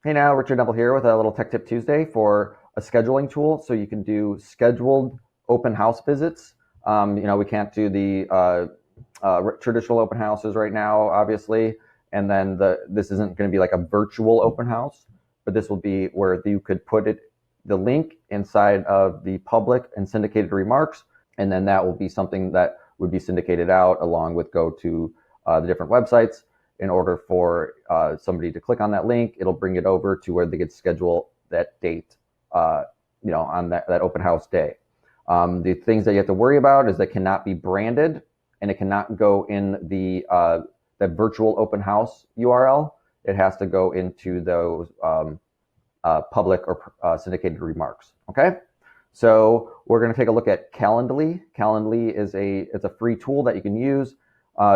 Hey now, Richard Neville here with a little Tech Tip Tuesday for a scheduling tool so you can do scheduled open house visits. We can't do the traditional open houses right now, obviously, and then this isn't going to be like a virtual open house, but this will be where you could put the link inside of the public and syndicated remarks, and then that will be something that would be syndicated out along with go to the different websites in order for somebody to click on that link. It'll bring it over to where they could schedule that date, on that open house day. The things that you have to worry about is that cannot be branded and it cannot go in the virtual open house URL. It has to go into those public or syndicated remarks. Okay. So we're going to take a look at Calendly. Calendly is it's a free tool that you can use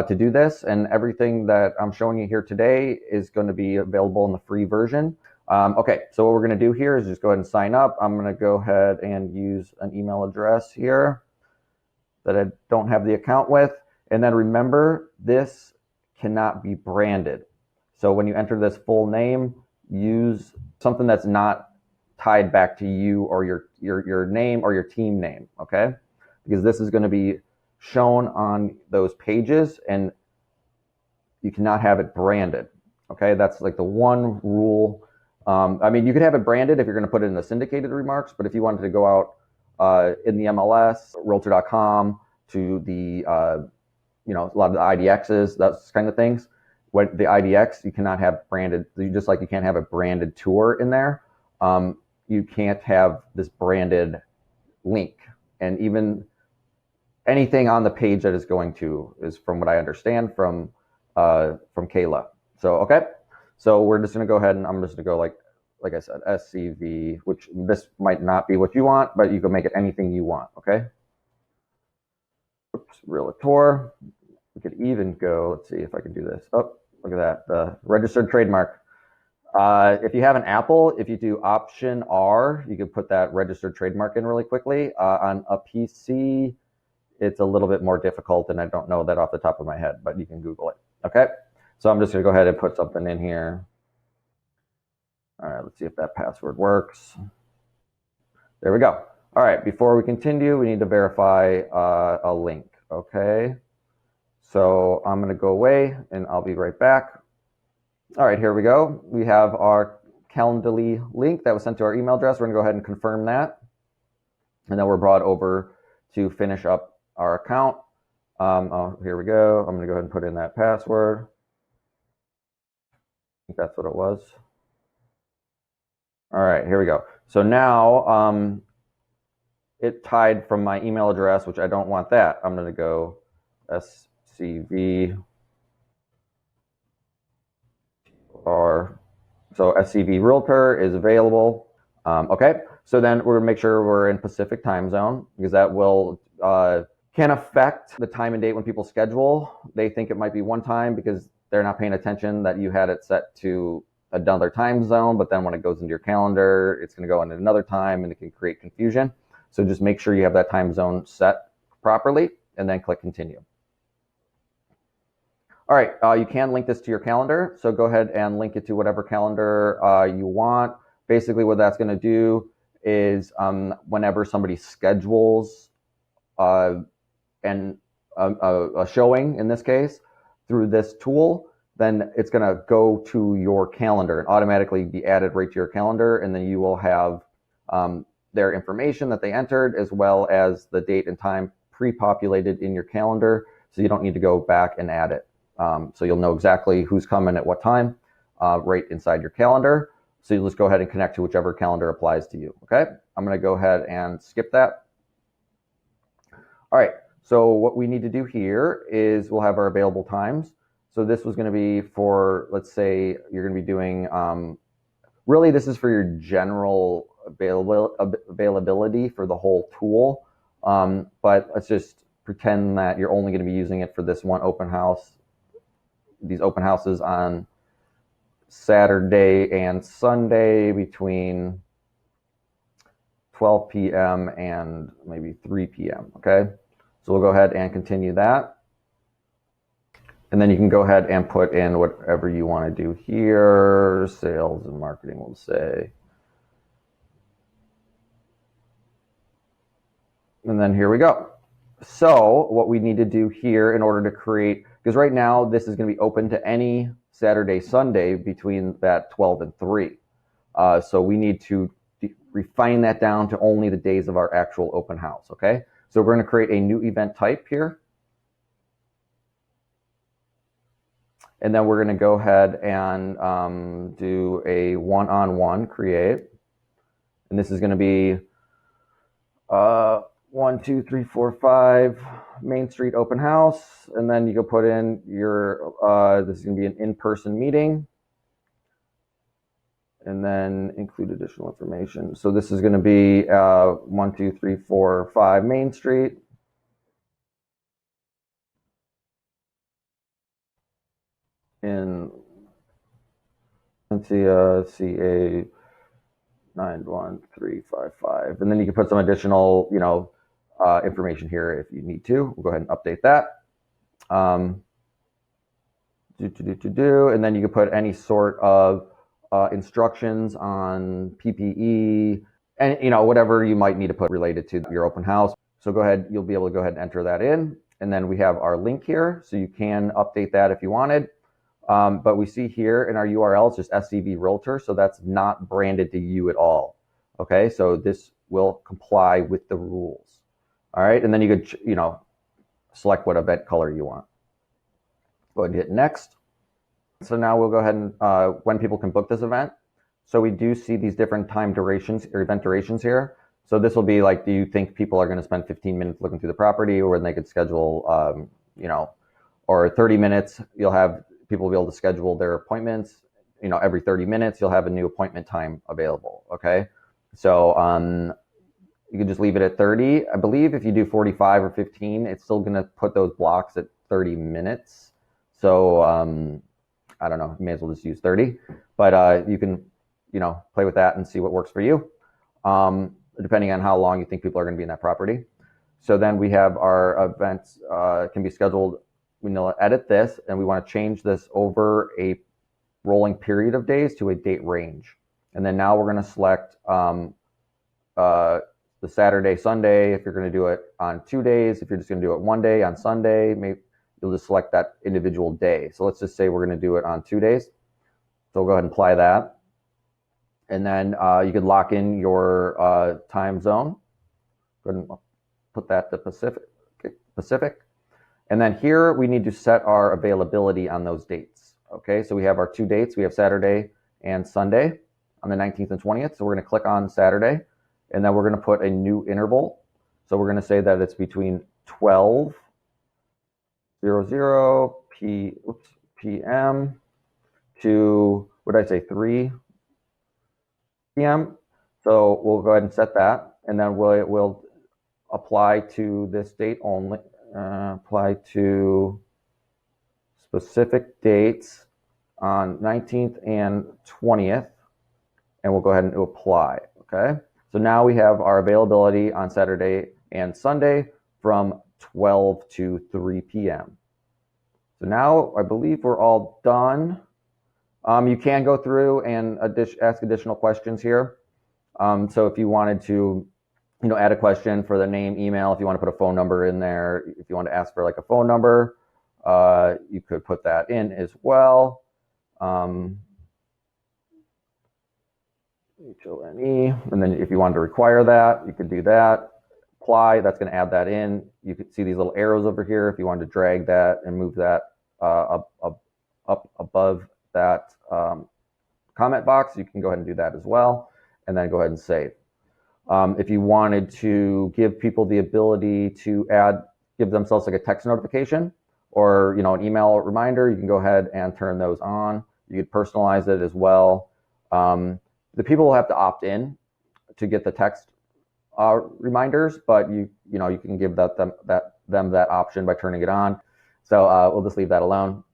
to do this, and everything that I'm showing you here today is going to be available in the free version. Okay, so what we're going to do here is just go ahead and sign up. I'm going to go ahead and use an email address here that I don't have the account with. And then remember, this cannot be branded. So when you enter this full name, use something that's not tied back to you or your name or your team name, okay? Because this is going to be shown on those pages and you cannot have it branded, okay? That's like the one rule. You could have it branded if you're going to put it in the syndicated remarks, but if you wanted to go out in the MLS, realtor.com, to the, a lot of the IDXs, those kind of things, what the IDX, you cannot have branded, just like you can't have a branded tour in there. You can't have this branded link. And even anything on the page that is going to is, from what I understand, from Kayla. So, okay. So we're just going to go ahead and I'm just going to go like I said, SCV, which this might not be what you want, but you can make it anything you want. Okay. Oops, Realtor. We could even go, let's see if I can do this. Oh, look at that. The registered trademark. If you have an Apple, if you do Option R, you can put that registered trademark in really quickly. On a PC, it's a little bit more difficult, and I don't know that off the top of my head, but you can Google it. Okay, so I'm just going to go ahead and put something in here. All right, let's see if that password works. There we go. All right, before we continue, we need to verify a link. Okay, so I'm going to go away, and I'll be right back. All right, here we go. We have our Calendly link that was sent to our email address. We're going to go ahead and confirm that, and then we're brought over to finish up our account. Here we go. I'm going to go ahead and put in that password. I think that's what it was. All right, here we go. So now it tied from my email address, which I don't want that. I'm going to go SCV or so SCV Realtor is available. Okay, so then we're going to make sure we're in Pacific time zone because that will can affect the time and date when people schedule. They think it might be one time because they're not paying attention that you had it set to another time zone, but then when it goes into your calendar, it's going to go into another time and it can create confusion. So just make sure you have that time zone set properly and then click continue. All right, you can link this to your calendar. So go ahead and link it to whatever calendar you want. Basically what that's going to do is whenever somebody schedules a showing, in this case, through this tool, then it's going to go to your calendar and automatically be added right to your calendar. And then you will have their information that they entered, as well as the date and time pre-populated in your calendar. So you don't need to go back and add it. So you'll know exactly who's coming at what time right inside your calendar. So you'll just go ahead and connect to whichever calendar applies to you. Okay, I'm going to go ahead and skip that. All right, so what we need to do here is we'll have our available times. So this was going to be for, let's say you're going to be doing, really this is for your general availability for the whole tool. But let's just pretend that you're only going to be using it for this one open house, these open houses on Saturday and Sunday between 12 p.m. and maybe 3 p.m. Okay, so we'll go ahead and continue that. And then you can go ahead and put in whatever you want to do here. Sales and marketing, we'll say. And then here we go. So what we need to do here in order to create, because right now this is going to be open to any Saturday, Sunday between that 12 and 3. So we need to refine that down to only the days of our actual open house, okay? So we're going to create a new event type here. And then we're going to go ahead and do a one-on-one create. And this is going to be 1, 2, 3, 4, 5 Main Street open house. And then you can put in your, this is going to be an in-person meeting. And then include additional information. So this is going to be 1, 2, 3, 4, 5 Main Street. In Cynthia, CA 91355. And then you can put some additional, information here if you need to. We'll go ahead and update that. And then you can put any sort of instructions on PPE and whatever you might need to put related to your open house. So go ahead, you'll be able to go ahead and enter that in. And then we have our link here, so you can update that if you wanted. But we see here in our URL, it's just SCV Realtor, so that's not branded to you at all. Okay, so this will comply with the rules. All right, and then you could, select what event color you want. Go ahead and hit next. So now we'll go ahead and when people can book this event. So we do see these different time durations or event durations here. So this will be like, do you think people are going to spend 15 minutes looking through the property, or when they could schedule, or 30 minutes, you'll have people will be able to schedule their appointments, every 30 minutes, you'll have a new appointment time available. Okay. So, you can just leave it at 30. I believe if you do 45 or 15, it's still going to put those blocks at 30 minutes. So, I don't know, you may as well just use 30, but, you can, play with that and see what works for you. Depending on how long you think people are going to be in that property. So then we have our events, can be scheduled. We know edit this, and we want to change this over a rolling period of days to a date range. And then now we're going to select the Saturday, Sunday, if you're going to do it on 2 days. If you're just going to do it one day on Sunday, maybe you'll just select that individual day. So let's just say we're going to do it on 2 days. So we'll go ahead and apply that. And then you could lock in your time zone. Go ahead and put that to Pacific. And then here we need to set our availability on those dates. Okay, so we have our 2 dates. We have Saturday and Sunday on the 19th and 20th. So we're going to click on Saturday, and then we're going to put a new interval. So we're going to say that it's between 12:00 p.m. to, what did I say, 3 p.m. So we'll go ahead and set that, and then we'll apply to this date only. Apply to specific dates on 19th and 20th, and we'll go ahead and apply. Okay, so now we have our availability on Saturday and Sunday from 12 to 3 p.m. So now I believe we're all done. You can go through and ask additional questions here. So if you wanted to add a question for the name, email, if you want to put a phone number in there, if you want to ask for like a phone number, you could put that in as well. HONE, and then if you wanted to require that, you could do that. Apply, that's going to add that in. You could see these little arrows over here. If you wanted to drag that and move that up above that comment box, you can go ahead and do that as well, and then go ahead and save. If you wanted to give people the ability to give themselves like a text notification or an email reminder, you can go ahead and turn those on. You could personalize it as well. The people will have to opt in to get the text reminders, but you can give them that option by turning it on. So we'll just leave that alone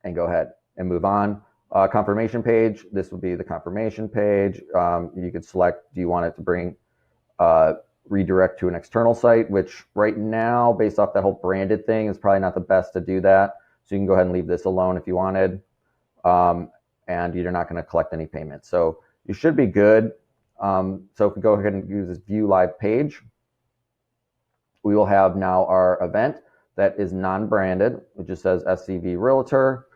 and go ahead and move on. Confirmation page, this will be the confirmation page. You could select, do you want it to bring redirect to an external site, which right now, based off that whole branded thing, is probably not the best to do that. So you can go ahead and leave this alone if you wanted, and you're not going to collect any payments. So you should be good. So if we go ahead and use this view live page, we will have now our event that is non-branded. It just says SCV Realtor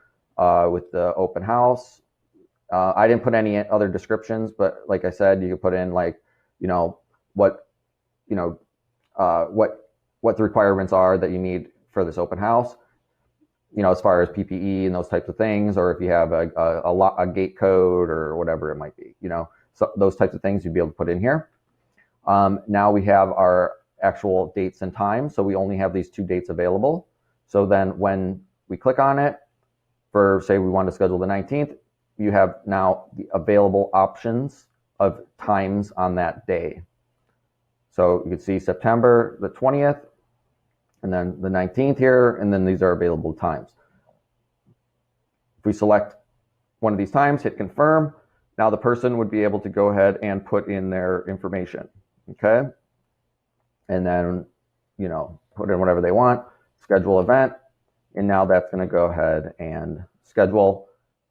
with the open house. I didn't put any other descriptions, but like I said, you could put in like, what the requirements are that you need for this open house, as far as PPE and those types of things, or if you have a gate code or whatever it might be, so those types of things you'd be able to put in here. Now we have our actual dates and times. So we only have these 2 dates available. So then when we click on it for, say, we want to schedule the 19th, you have now the available options of times on that day. So you can see September the 20th, and then the 19th here, and then these are available times. If we select one of these times, hit confirm, now the person would be able to go ahead and put in their information, okay? And then, put in whatever they want, schedule event, and now that's gonna go ahead and schedule.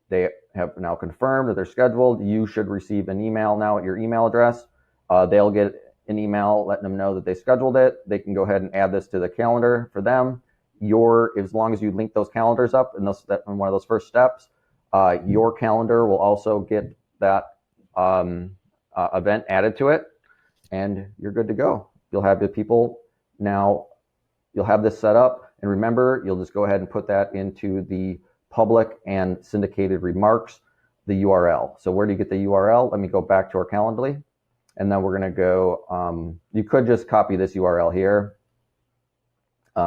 They have now confirmed that they're scheduled. You should receive an email now at your email address. They'll get an email letting them know that they scheduled it. They can go ahead and add this to the calendar for them. As long as you link those calendars up in one of those first steps, your calendar will also get that event added to it, and you're good to go. You'll have the people now, you'll have this set up, and remember, you'll just go ahead and put that into the public and syndicated remarks, the URL. So where do you get the URL? Let me go back to our Calendly, and then we're going to go, you could just copy this URL here.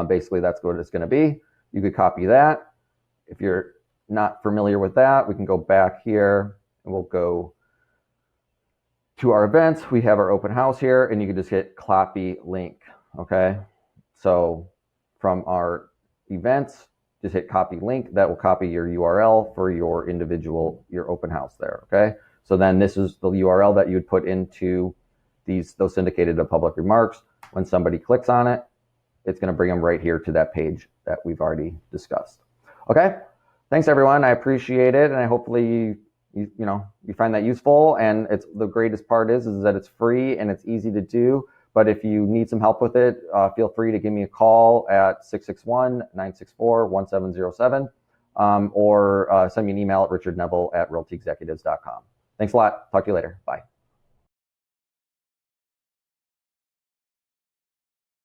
Basically, that's what it's going to be. You could copy that. If you're not familiar with that, we can go back here, and we'll go to our events. We have our open house here, and you can just hit copy link, okay? So from our events, just hit copy link. That will copy your URL for your open house there, okay? So then this is the URL that you would put into those syndicated to public remarks. When somebody clicks on it, it's gonna bring them right here to that page that we've already discussed. Okay, thanks everyone, I appreciate it, and I hopefully you find that useful. And the greatest part is that it's free and it's easy to do. But if you need some help with it, feel free to give me a call at 661-964-1707 or send me an email at richardneville@realtyexecutives.com. Thanks a lot. Talk to you later. Bye.